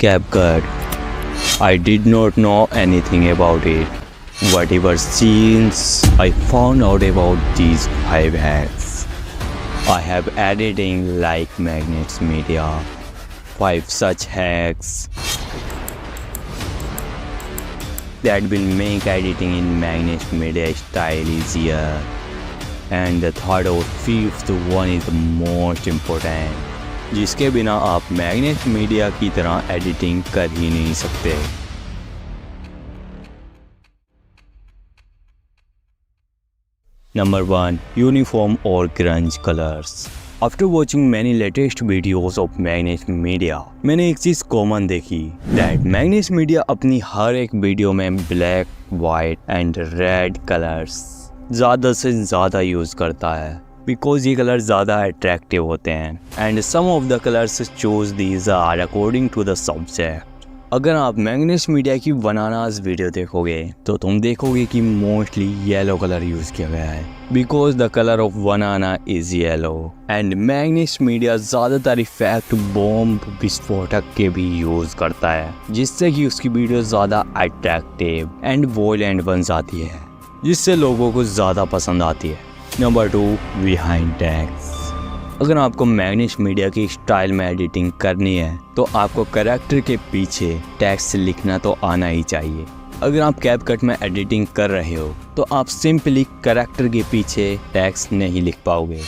CapCut. I did not know anything about it. Whatever since I found out about these 5 hacks. I have editing like Magnets Media. 5 such hacks that will make editing in Magnets Media style easier. And the third or fifth one is the most important, जिसके बिना आप magnet media की तरह editing कर ही नहीं सकते। Number 1. Uniform or grunge colors. After watching many latest videos of Magnets Media, मैंने एक चीज कॉमन देखी that Magnets Media अपनी हर एक वीडियो में black, white and red colours ज़्यादा से ज़्यादा यूज़ करता है बिकॉज ये कलर ज़्यादा अट्रैक्टिव होते हैं and some of the colours choose these are according to the subject. अगर आप मैग्नेट्स मीडिया की बनानास वीडियो देखोगे तो तुम देखोगे कि मोस्टली येलो कलर यूज़ किया गया है because the colour of banana is yellow and magnets media ज़्यादातर इफेक्ट बॉम्ब विस्फोटक के भी यूज़ करता है जिससे कि उसकी वीडियो ज़्यादा अट्रैक्टिव एंड वॉयलेंट बन जाती है जिससे लोगों को ज़्यादा पसंद आती है। नंबर 2. Behind tags. अगर आपको मैग्नेट्स मीडिया की स्टाइल में एडिटिंग करनी है तो आपको कैरेक्टर के पीछे टैग्स लिखना तो आना ही चाहिए। अगर आप कैपकट में एडिटिंग कर रहे हो तो आप सिंपली कैरेक्टर के पीछे टैग्स नहीं लिख पाओगे।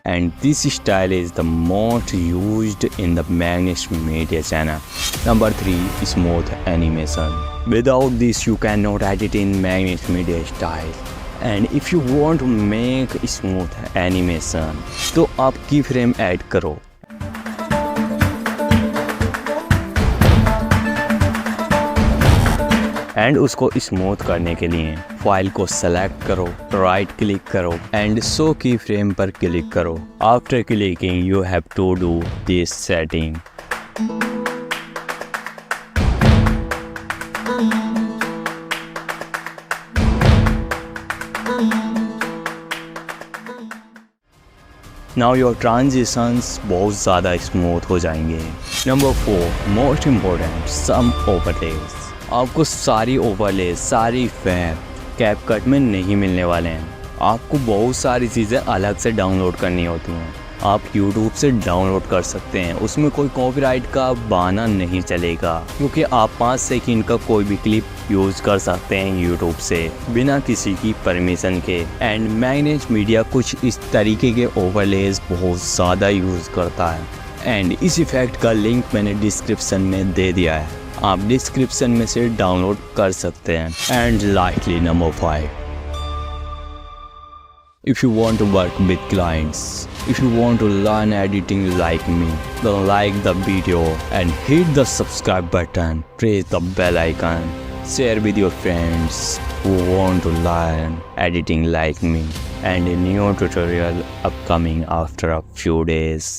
And this style is the most used in the Magnets Media channel. Number 3. Smooth animation. Without this you cannot edit in Magnets Media style. And if you want to make smooth animation तो आप keyframe add करो। And उसको smooth करने के लिए file को select करो, right click करो एंड शो की फ्रेम पर क्लिक करो। After clicking you have to do this setting. Now your transitions बहुत ज़्यादा स्मूथ हो जाएंगे। Number 4. Most important, some overlays. आपको सारी ओवरले, सारी इफेक्ट कैपकट में नहीं मिलने वाले हैं। आपको बहुत सारी चीज़ें अलग से डाउनलोड करनी होती हैं। आप YouTube से डाउनलोड कर सकते हैं, उसमें कोई कॉपीराइट का बहाना नहीं चलेगा क्योंकि आप 5 सेकंड का कोई भी क्लिप यूज़ कर सकते हैं YouTube से बिना किसी की परमिशन के। एंड मैग्नेट्स मीडिया कुछ इस तरीके के ओवरलेज बहुत ज़्यादा यूज़ करता है एंड इस इफेक्ट का लिंक मैंने डिस्क्रिप्शन में दे दिया है, आप डिस्क्रिप्शन में से डाउनलोड कर सकते हैं। And likely number 5. If you want to work with clients, if you want to learn editing like me, then like the video and hit the subscribe button, press the bell icon, share with your friends who want to learn editing like me, and a new tutorial upcoming after a few days.